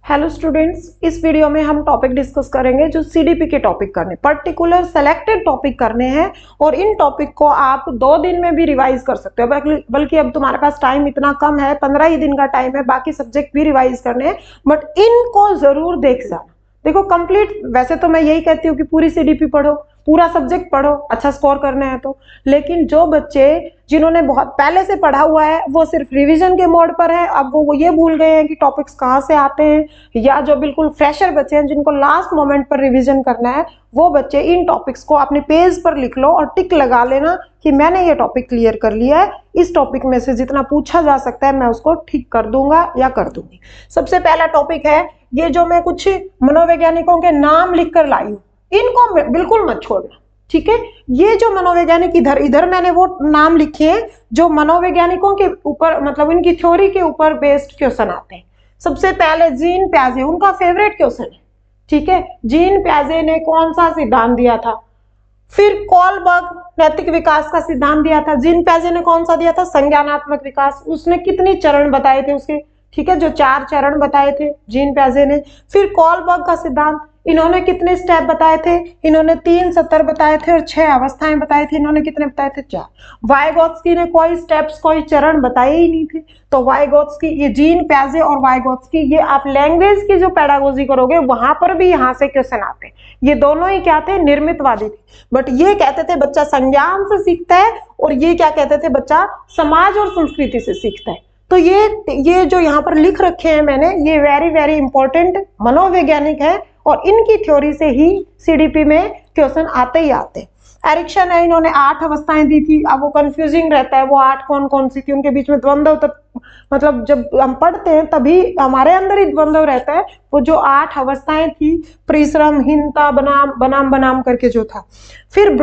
Hello students, इस video में हम टॉपिक डिस्कस करेंगे जो सीडीपी के टॉपिक करने, पर्टिकुलर सेलेक्टेड टॉपिक करने हैं और इन टॉपिक को आप 2 दिन में भी रिवाइज कर सकते हो। बल्कि अब तुम्हारे पास टाइम इतना कम है, 15 ही दिन का टाइम है, बाकी सब्जेक्ट भी रिवाइज करने हैं, बट इनको जरूर देख जाना। देखो कंप्लीट, वैसे तो मैं यही कहती हूँ कि पूरी सीडीपी पढ़ो, पूरा सब्जेक्ट पढ़ो, अच्छा स्कोर करना है तो। लेकिन जो बच्चे जिन्होंने बहुत पहले से पढ़ा हुआ है वो सिर्फ रिवीजन के मोड पर है, अब वो ये भूल गए हैं कि टॉपिक्स कहाँ से आते हैं, या जो बिल्कुल फ्रेशर बच्चे हैं जिनको लास्ट मोमेंट पर रिवीजन करना है, वो बच्चे इन टॉपिक्स को अपने पेज पर लिख लो और टिक लगा लेना कि मैंने ये टॉपिक क्लियर कर लिया है। इस टॉपिक में से जितना पूछा जा सकता है मैं उसको ठीक कर दूंगा या कर दूंगी। सबसे पहला टॉपिक है, ये जो मैं कुछ मनोवैज्ञानिकों के नाम लिख कर लाई हूँ, इनको बिल्कुल मत छोड़ना, ठीक है। ये जो मनोवैज्ञानिक इधर मैंने वो नाम लिखे हैं जो मनोवैज्ञानिकों के ऊपर, मतलब इनकी थ्योरी के ऊपर बेस्ड क्वेश्चन आते हैं। सबसे पहले जीन प्याजे, उनका फेवरेट क्वेश्चन है, ठीक है। जीन प्याजे ने कौन सा सिद्धांत दिया था? फिर कोलबर्ग नैतिक विकास का सिद्धांत दिया था। जीन प्याजे ने कौन सा दिया था? संज्ञानात्मक विकास। उसने कितने चरण बताए थे उसके? ठीक है, जो 4 चरण बताए थे जीन प्याजे ने। फिर कोलबर्ग का सिद्धांत, इन्होंने कितने स्टेप बताए थे? इन्होंने 3 सत्र बताए थे और 6 अवस्थाएं बताई थी। इन्होंने कितने बताए थे? 4। वाइगोत्स्की ने कोई स्टेप्स, कोई चरण बताए ही नहीं थे। तो वाइगोत्स्की, ये जीन प्याजे और वाइगोत्स्की, ये आप लैंग्वेज की जो पेडागोजी करोगे वहां पर भी यहाँ से क्वेश्चन आते हैं। ये दोनों ही क्या थे? निर्मितवादी थे। बट ये कहते थे बच्चा संज्ञान से सीखता है, और ये क्या कहते थे? बच्चा समाज और संस्कृति से सीखता है। तो ये जो यहाँ पर लिख रखे हैं मैंने, ये वेरी वेरी इंपॉर्टेंट मनोवैज्ञानिक है और इनकी थ्योरी से ही सीडीपी में क्वेश्चन आते ही आते हैं। एरिक्सन है, इन्होंने 8 अवस्थाएं दी थी। अब वो कंफ्यूजिंग रहता है वो 8 कौन कौन सी थी, उनके बीच में द्वंद्व, तो मतलब जब हम पढ़ते हैं तभी हमारे अंदर ही द्वंद्व रहता है। वो जो 8 अवस्थाएं थी, परिश्रम, हीनता, बनाम करके जो था। फिर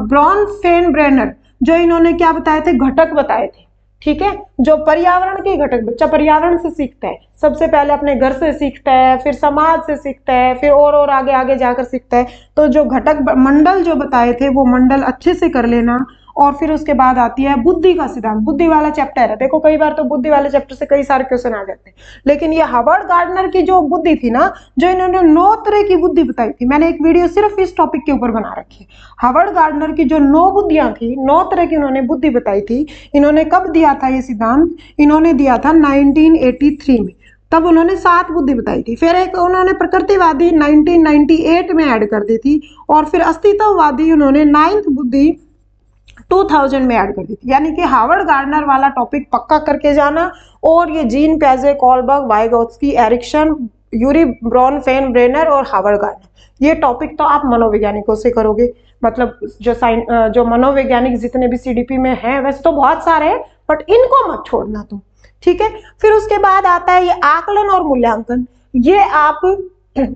ब्रॉनफेनब्रेनर, जो इन्होंने क्या बताए थे? घटक बताए थे, ठीक है। जो पर्यावरण के घटक, बच्चा पर्यावरण से सीखता है, सबसे पहले अपने घर से सीखता है, फिर समाज से सीखता है, फिर और आगे आगे जाकर सीखता है। तो जो घटक मंडल जो बताए थे वो मंडल अच्छे से कर लेना। और फिर उसके बाद आती है बुद्धि का सिद्धांत। बुद्धि वाला चैप्टर है, देखो कई बार तो बुद्धि वाले चैप्टर से कई सारे क्वेश्चन आ जाते हैं, लेकिन ये हावर्ड गार्डनर की जो बुद्धि थी ना, जो इन्होंने 9 तरह की बुद्धि बताई थी, मैंने एक वीडियो सिर्फ इस टॉपिक के ऊपर बना रखी है। हावर्ड गार्डनर की जो 9 बुद्धियां थी, 9 तरह की उन्होंने बुद्धि बताई थी। इन्होंने कब दिया था ये सिद्धांत? इन्होंने दिया था 1983 में, तब उन्होंने 7 बुद्धि बताई थी। फिर एक उन्होंने प्रकृतिवादी 1998 में ऐड कर दी थी, और फिर अस्तित्ववादी उन्होंने 9th बुद्धि 2000 में ऐड कर दी थी। यानी कि हावर्ड गार्डनर वाला टॉपिक पक्का करके जाना। और ये जीन प्याजे, Kohlberg, Vygotsky, Erikson, Urie Bronfenbrenner और हावर्ड गार्डनर, ये टॉपिक तो आप मनोवैज्ञानिकों से करोगे। मतलब जो मनोवैज्ञानिक जितने भी सीडीपी में हैं, वैसे तो बहुत सारे हैं, बट इनको मत छोड़ना तुम, ठीक है। फिर उसके बाद आता है ये आकलन और मूल्यांकन। ये आप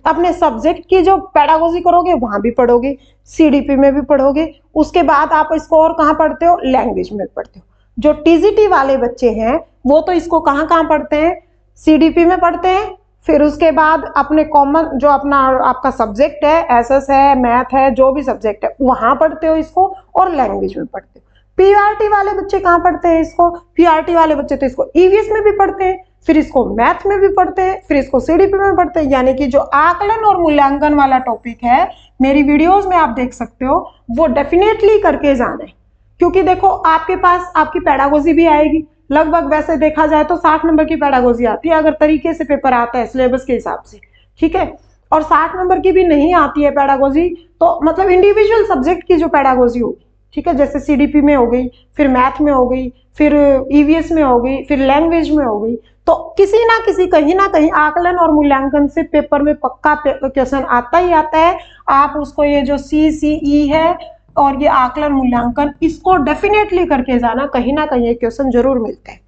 अपने सब्जेक्ट की जो पेडागोजी करोगे वहां भी पढ़ोगे, सीडीपी में भी पढ़ोगे। उसके बाद आप इसको और कहाँ पढ़ते हो? लैंग्वेज में पढ़ते हो। जो टीजीटी वाले बच्चे हैं वो तो इसको कहाँ पढ़ते हैं? सीडीपी में पढ़ते हैं। फिर उसके बाद अपने कॉमन जो आपका सब्जेक्ट है, एसएस है, मैथ है, जो भी सब्जेक्ट है वहां पढ़ते हो इसको, और लैंग्वेज में पढ़ते हो। पीआरटी वाले बच्चे कहाँ पढ़ते हैं इसको? पीआरटी वाले बच्चे तो इसको ईवीएस में भी पढ़ते हैं, फिर इसको मैथ में भी पढ़ते हैं, फिर इसको सीडीपी में पढ़ते हैं। यानी कि जो आकलन और मूल्यांकन वाला टॉपिक है, मेरी वीडियोस में आप देख सकते हो, वो डेफिनेटली करके जाना है। क्योंकि देखो आपके पास आपकी पेडागोजी भी आएगी, लगभग वैसे देखा जाए तो 60 नंबर की पेडागोजी आती है अगर तरीके से पेपर आता है सिलेबस के हिसाब से, ठीक है। और 60 नंबर की भी नहीं आती है पेडागोजी, तो मतलब इंडिविजुअल सब्जेक्ट की जो पेडागोजी होगी, ठीक है, जैसे सीडीपी में हो गई, फिर मैथ में हो गई, फिर ईवीएस में हो गई, फिर लैंग्वेज में हो गई, तो किसी ना किसी कहीं ना कहीं आकलन और मूल्यांकन से पेपर में पक्का क्वेश्चन आता ही आता है। आप उसको, ये जो CCE है और ये आकलन मूल्यांकन, इसको डेफिनेटली करके जाना, कहीं ना कहीं क्वेश्चन जरूर मिलते हैं।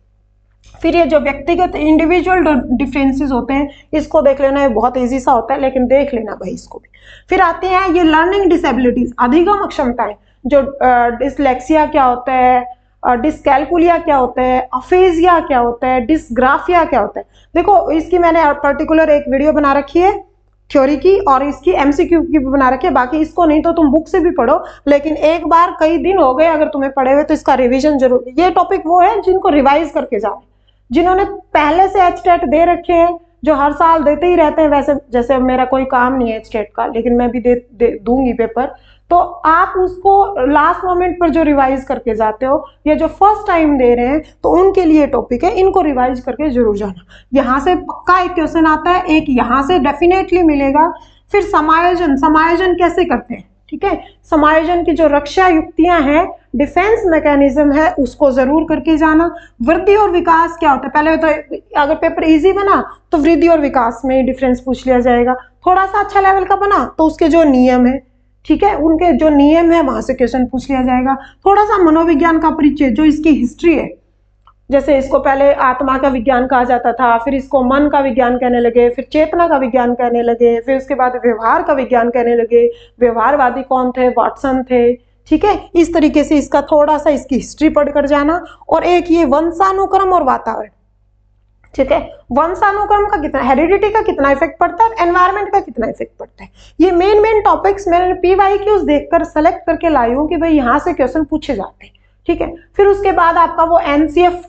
फिर ये जो व्यक्तिगत इंडिविजुअल डिफरेंसेस होते हैं, इसको देख लेना, ये बहुत इजी सा होता है, लेकिन देख लेना भाई इसको भी। फिर आते हैं ये लर्निंग डिसेबिलिटीज, अधिगम अक्षमताएं, जो डिसलेक्सिया क्या होता है, डिसकैलकुलिया क्या होता है, अफेजिया क्या होता है, डिसग्राफिया क्या होता है। देखो इसकी मैंने पर्टिकुलर एक वीडियो बना रखी है थ्योरी की, और इसकी एमसीक्यू की भी बना रखी है। बाकी इसको नहीं तो तुम बुक से भी पढ़ो, लेकिन एक बार, कई दिन हो गए अगर तुम्हें पढ़े हुए, तो इसका रिवीजन जरूर। ये टॉपिक वो है जिनको रिवाइज करके जाओ, जिन्होंने पहले से एचटेट दे रखे हैं, जो हर साल देते ही रहते हैं, वैसे जैसे मेरा कोई काम नहीं है स्टेट का, लेकिन मैं भी दूंगी पेपर, तो आप उसको लास्ट मोमेंट पर जो रिवाइज करके जाते हो या जो फर्स्ट टाइम दे रहे हैं, तो उनके लिए टॉपिक है, इनको रिवाइज करके जरूर जाना। यहाँ से पक्का एक क्वेश्चन आता है, एक यहाँ से डेफिनेटली मिलेगा। फिर समायोजन, समायोजन कैसे करते हैं, ठीक है, समायोजन की जो रक्षा युक्तियां हैं, डिफेंस मैकेनिज्म है, उसको जरूर करके जाना। वृद्धि और विकास क्या होता है, पहले तो अगर पेपर इजी बना तो वृद्धि और विकास में डिफरेंस पूछ लिया जाएगा। थोड़ा सा अच्छा लेवल का बना तो उसके जो नियम है, ठीक है, उनके जो नियम है वहां से क्वेश्चन पूछ लिया जाएगा। थोड़ा सा मनोविज्ञान का परिचय, जो इसकी हिस्ट्री है, जैसे इसको पहले आत्मा का विज्ञान कहा जाता था, फिर इसको मन का विज्ञान कहने लगे, फिर चेतना का विज्ञान कहने लगे, फिर उसके बाद व्यवहार का विज्ञान कहने लगे। व्यवहारवादी कौन थे, वाटसन थे, ठीक है। इस तरीके से इसका थोड़ा सा इसकी हिस्ट्री पढ़कर जाना। और एक ये वंशानुक्रम और वातावरण, ठीक है, वंशानुक्रम का कितना, हेरिडिटी का कितना इफेक्ट पड़ता है, एनवायरमेंट का कितना इफेक्ट पड़ता है, ये मेन टॉपिक्स मैंने PYQs देखकर सेलेक्ट करके लाई हूं कि भाई यहाँ से क्वेश्चन पूछे जाते हैं, ठीक है। फिर उसके बाद आपका वो NCF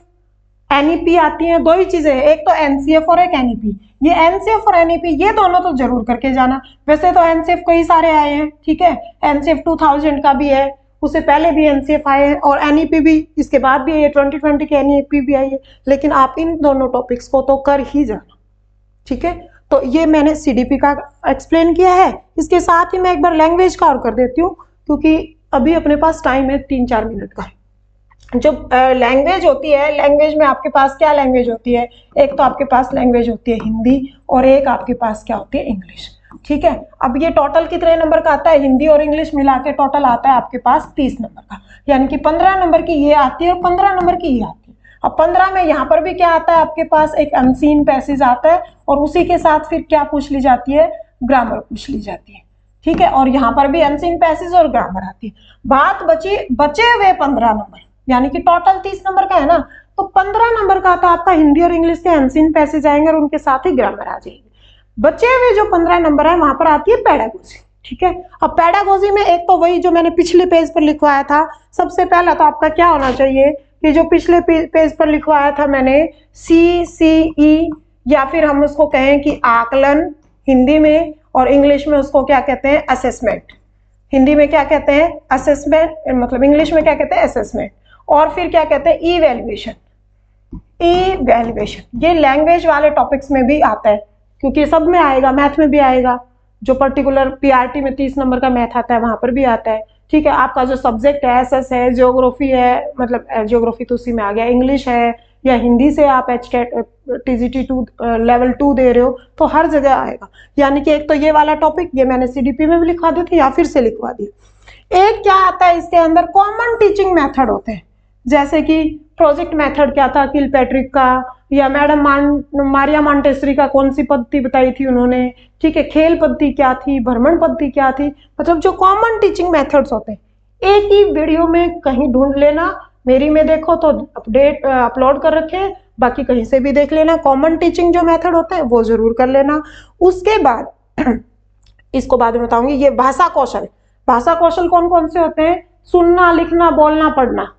NEP आती है, दो ही चीजें हैं, एक तो NCF और एक NEP। ये NCF और NEP ये दोनों तो जरूर करके जाना। वैसे तो NCF कई सारे आए हैं, ठीक है, NCF 2000 का भी है, उससे पहले भी NCF आए हैं, और NEP भी इसके बाद भी है, 2020 की NEP भी आई है। लेकिन आप इन दोनों टॉपिक्स को तो कर ही जाना, ठीक है। तो ये मैंने CDP का एक्सप्लेन किया है। इसके साथ ही मैं एक बार लैंग्वेज का और कर देती हूँ, क्योंकि अभी अपने पास टाइम है 3-4 मिनट का। जो लैंग्वेज होती है, लैंग्वेज में आपके पास क्या लैंग्वेज होती है, एक तो आपके पास लैंग्वेज होती है हिंदी, और एक आपके पास क्या होती है, इंग्लिश, ठीक है। अब ये टोटल कितने नंबर का आता है, हिंदी और इंग्लिश मिला के टोटल आता है आपके पास 30 नंबर का, यानी कि 15 नंबर की ये आती है और 15 नंबर की ये आती है। अब 15 में यहाँ पर भी क्या आता है, आपके पास एक अनसीन पैसेज आता है, और उसी के साथ फिर क्या पूछ ली जाती है, ग्रामर पूछ ली जाती है, ठीक है। और यहाँ पर भी अनसीन पैसेज और ग्रामर आती है। बात बचे हुए 15 नंबर, यानी कि टोटल 30 नंबर का है ना, तो 15 नंबर का तो आपका हिंदी और इंग्लिश के अनसीन पैसेज आएंगे और उनके साथ ही ग्रामर आ जाएगी। बचे हुए जो 15 नंबर है वहां पर आती है पेडागोजी, ठीक है। अब पेडागोजी में एक तो वही जो मैंने पिछले पेज पर लिखवाया था, सबसे पहला तो आपका क्या होना चाहिए कि जो पिछले पेज पर लिखवाया था मैंने, CCE, या फिर हम उसको कहें कि आकलन हिंदी में, और इंग्लिश में उसको क्या कहते हैं, असेसमेंट। हिंदी में क्या कहते हैं, असेसमेंट, मतलब इंग्लिश में क्या कहते हैं, असेसमेंट। और फिर क्या कहते हैं, इवैल्यूएशन। इवैल्यूएशन ये लैंग्वेज वाले टॉपिक्स में भी आता है, क्योंकि सब में आएगा, मैथ में भी आएगा, जो पर्टिकुलर PRT में 30 नंबर का मैथ आता है वहां पर भी आता है, ठीक है। आपका जो सब्जेक्ट है, SS है, ज्योग्राफी है, मतलब ज्योग्राफी तो उसी में आ गया, इंग्लिश है, या हिंदी से आप TGT 2 लेवल 2 दे रहे हो, तो हर जगह आएगा। यानी कि एक तो ये वाला टॉपिक, ये मैंने CDP में भी लिखवा दी थी या फिर से लिखवा दी। एक क्या आता है इसके अंदर, कॉमन टीचिंग मेथड होते हैं, जैसे कि प्रोजेक्ट मेथड क्या था किलपैट्रिक का, या मैडम मारिया मॉन्टेसरी का कौन सी पद्धति बताई थी उन्होंने, ठीक है, खेल पद्धति क्या थी, भ्रमण पद्धति क्या थी, मतलब जो कॉमन टीचिंग मेथड्स होते हैं एक ही वीडियो में कहीं ढूंढ लेना, मेरी में देखो तो अपलोड कर रखे हैं, बाकी कहीं से भी देख लेना, कॉमन टीचिंग जो मेथड होते हैं वो जरूर कर लेना। उसके बाद इसको बाद में बताऊंगी, ये भाषा कौशल, भाषा कौशल कौन कौन से होते हैं, सुनना, लिखना, बोलना, पढ़ना,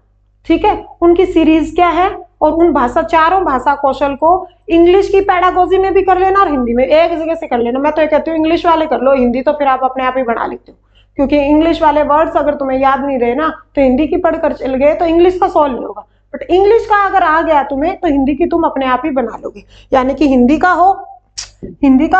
ठीक है, उनकी सीरीज क्या है, और उन चारों भाषा कौशल को इंग्लिश की पेडागोजी में भी कर लेना और हिंदी में, एक जगह से कर लेना। मैं तो ये कहती हूँ इंग्लिश वाले कर लो, हिंदी तो फिर आप अपने आप ही बना लेते हो, क्योंकि इंग्लिश वाले वर्ड्स अगर तुम्हें याद नहीं रहे ना, तो हिंदी की पढ़कर चल गए तो इंग्लिश का सॉल्व नहीं होगा, बट इंग्लिश का अगर आ गया तुम्हें तो हिंदी की तुम अपने आप ही बना लोगे। यानी कि हिंदी का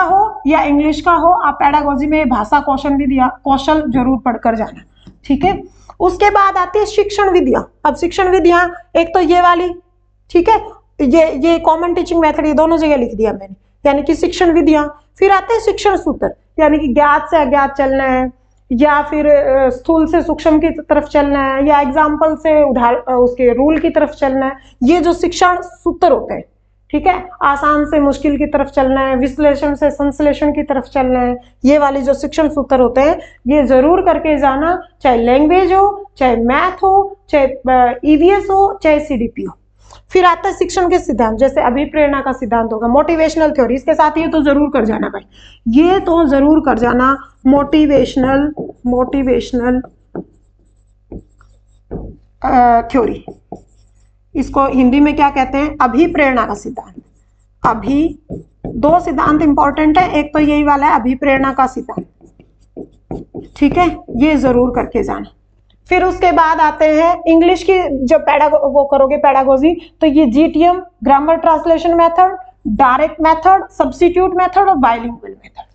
हो या इंग्लिश का हो, आप पेडागोजी में भाषा कौशल जरूर पढ़कर जाना, ठीक है। उसके बाद आती है शिक्षण विधियां। अब शिक्षण विधियां एक तो ये वाली, ठीक है, ये कॉमन टीचिंग मेथड, ये दोनों जगह लिख दिया मैंने, यानी कि शिक्षण विधियां। फिर आते हैं शिक्षण सूत्र, यानी कि ज्ञात से अज्ञात चलना है, या फिर स्थूल से सूक्ष्म की तरफ चलना है, या एग्जाम्पल से उसके रूल की तरफ चलना है। ये जो शिक्षण सूत्र होते हैं, ठीक है, आसान से मुश्किल की तरफ चलना है, विश्लेषण से संश्लेषण की तरफ चलना है, ये वाली जो शिक्षण सूत्र होते हैं ये जरूर करके जाना, चाहे लैंग्वेज हो, चाहे मैथ हो, चाहे EVS हो, चाहे CDP हो। फिर आता है शिक्षण के सिद्धांत, जैसे अभिप्रेरणा का सिद्धांत होगा, मोटिवेशनल थ्योरी, इसके साथ ये तो जरूर कर जाना भाई, ये तो जरूर कर जाना, मोटिवेशनल थ्योरी, इसको हिंदी में क्या कहते हैं, अभिप्रेरणा का सिद्धांत, अभिप्रेरणा दो सिद्धांत इंपॉर्टेंट है, एक तो यही वाला है अभिप्रेरणा का सिद्धांत, ठीक है, ये जरूर करके जाना। फिर उसके बाद आते हैं इंग्लिश की जब वो करोगे पैडागोजी, तो ये GTM, grammar translation method, direct method, substitute method और बाइलिंगुअल मेथड,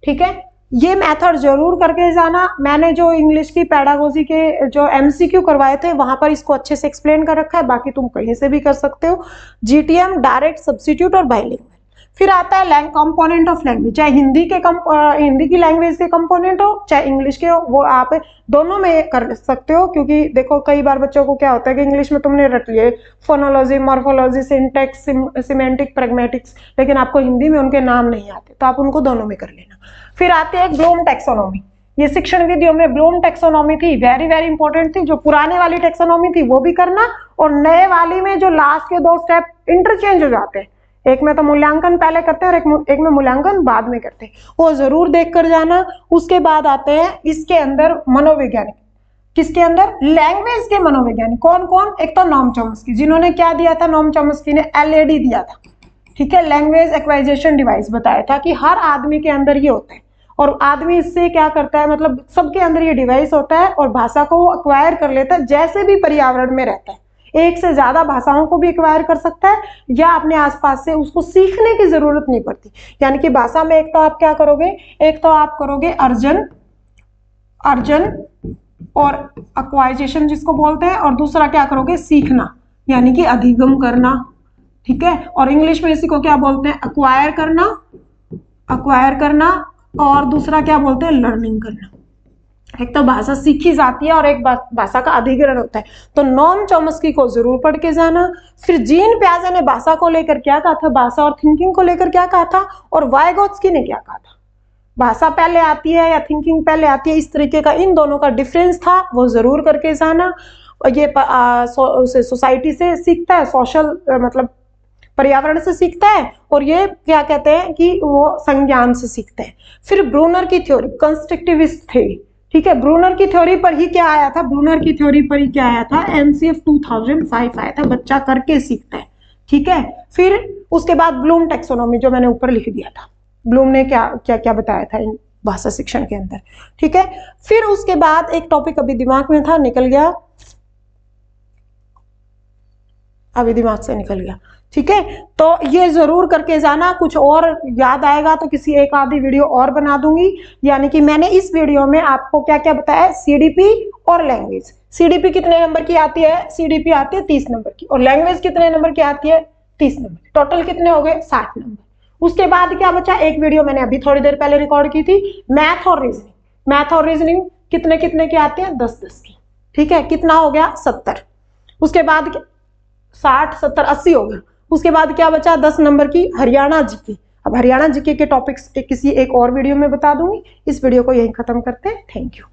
ठीक है, ये मेथड जरूर करके जाना। मैंने जो इंग्लिश की पैडागोजी के जो एमसीक्यू करवाए थे वहां पर इसको अच्छे से एक्सप्लेन कर रखा है, बाकी तुम कहीं से भी कर सकते हो। जीटीएम, डायरेक्ट, सब्स्टिट्यूट और बाइलिंगुअल। फिर आता है कंपोनेंट ऑफ लैंग्वेज, चाहे हिंदी की लैंग्वेज के कंपोनेंट हो चाहे इंग्लिश के हो, वो आप दोनों में कर सकते हो। क्योंकि देखो कई बार बच्चों को क्या होता है कि इंग्लिश में तुमने रट लिए phonology, morphology, syntax, semantic, pragmatics, लेकिन आपको हिंदी में उनके नाम नहीं आते, तो आप उनको दोनों में कर लेना। फिर आते हैं ब्लूम टैक्सोनॉमी, ये शिक्षण विधियों में ब्लूम टैक्सोनॉमी थी, वेरी वेरी इंपॉर्टेंट थी। जो पुराने वाली टैक्सोनॉमी थी वो भी करना, और नए वाली में जो लास्ट के दो स्टेप इंटरचेंज हो जाते हैं, एक में तो मूल्यांकन पहले करते हैं और एक में मूल्यांकन बाद में करते हैं, वो जरूर देख कर जाना। उसके बाद आते हैं इसके अंदर मनोवैज्ञानिक, किसके अंदर, लैंग्वेज के मनोवैज्ञानिक। कौन कौन, एक तो नोम चॉम्स्की, जिन्होंने क्या दिया था, नोम चॉम्स्की ने एलएडी दिया था, ठीक है, लैंग्वेज एक्वाइजेशन डिवाइस, बताया था कि हर आदमी के अंदर ये होता है, और आदमी इससे क्या करता है, मतलब सबके अंदर ये डिवाइस होता है और भाषा को वो एक्वायर कर लेता है, जैसे भी पर्यावरण में रहता है। एक से ज्यादा भाषाओं को भी एक्वायर कर सकता है, या अपने आसपास से उसको सीखने की जरूरत नहीं पड़ती। यानी कि भाषा में एक तो आप क्या करोगे, एक तो आप करोगे अर्जन और एक्वाइजेशन जिसको बोलते हैं, और दूसरा क्या करोगे, सीखना, यानी कि अधिगम करना, ठीक है। और इंग्लिश में इसी को क्या बोलते हैं, एक्वायर करना, और दूसरा क्या बोलते हैं, लर्निंग करना। एक तो भाषा सीखी जाती है और एक भाषा का अधिग्रहण होता है। तो नोम चॉम्स्की को जरूर पढ़ के जाना। फिर जीन पियाजे ने भाषा को लेकर क्या कहा था, भाषा और थिंकिंग को लेकर क्या कहा था, और वाइगोत्स्की ने क्या कहा था, भाषा पहले आती है या थिंकिंग पहले आती है, इस तरीके का इन दोनों का डिफरेंस था, वो जरूर करके जाना। और ये सोसाइटी से सीखता है, सोशल मतलब पर्यावरण से सीखता है, और ये क्या कहते हैं कि वो संज्ञान से सीखते हैं। फिर ब्रूनर की थ्योरी, कंस्ट्रक्टिविस्ट थ्योरी, ठीक है, ब्रूनर की थ्योरी पर ही क्या आया था, ब्रूनर की थ्योरी पर ही क्या आया था, एनसीएफ 2005 आया था, बच्चा करके सीखता है, ठीक है। फिर उसके बाद ब्लूम टैक्सोनॉमी, जो मैंने ऊपर लिख दिया था, ब्लूम ने क्या क्या क्या बताया था इन भाषा शिक्षण के अंदर, ठीक है। फिर उसके बाद एक टॉपिक अभी दिमाग में था, निकल गया, अभी दिमाग से निकल गया, ठीक है। तो ये जरूर करके जाना, कुछ और याद आएगा तो किसी एक आधी वीडियो और बना दूंगी। यानी कि मैंने इस वीडियो में आपको क्या क्या बताया, सीडीपी और लैंग्वेज। सीडीपी कितने नंबर की आती है, सीडीपी आती है 30 नंबर की, और लैंग्वेज कितने नंबर की आती है, 30 नंबर की। टोटल कितने हो गए, 60 नंबर। उसके बाद क्या बचा, एक वीडियो मैंने अभी थोड़ी देर पहले रिकॉर्ड की थी, मैथ और रीजनिंग। मैथ और रीजनिंग कितने कितने की आती है, 10-10 की, ठीक है, कितना हो गया, 70। उसके बाद 60, 70, 80 हो गया। उसके बाद क्या बचा, 10 नंबर की हरियाणा जीके। अब हरियाणा जीके के टॉपिक्स किसी एक और वीडियो में बता दूंगी। इस वीडियो को यहीं खत्म करते हैं। Thank you.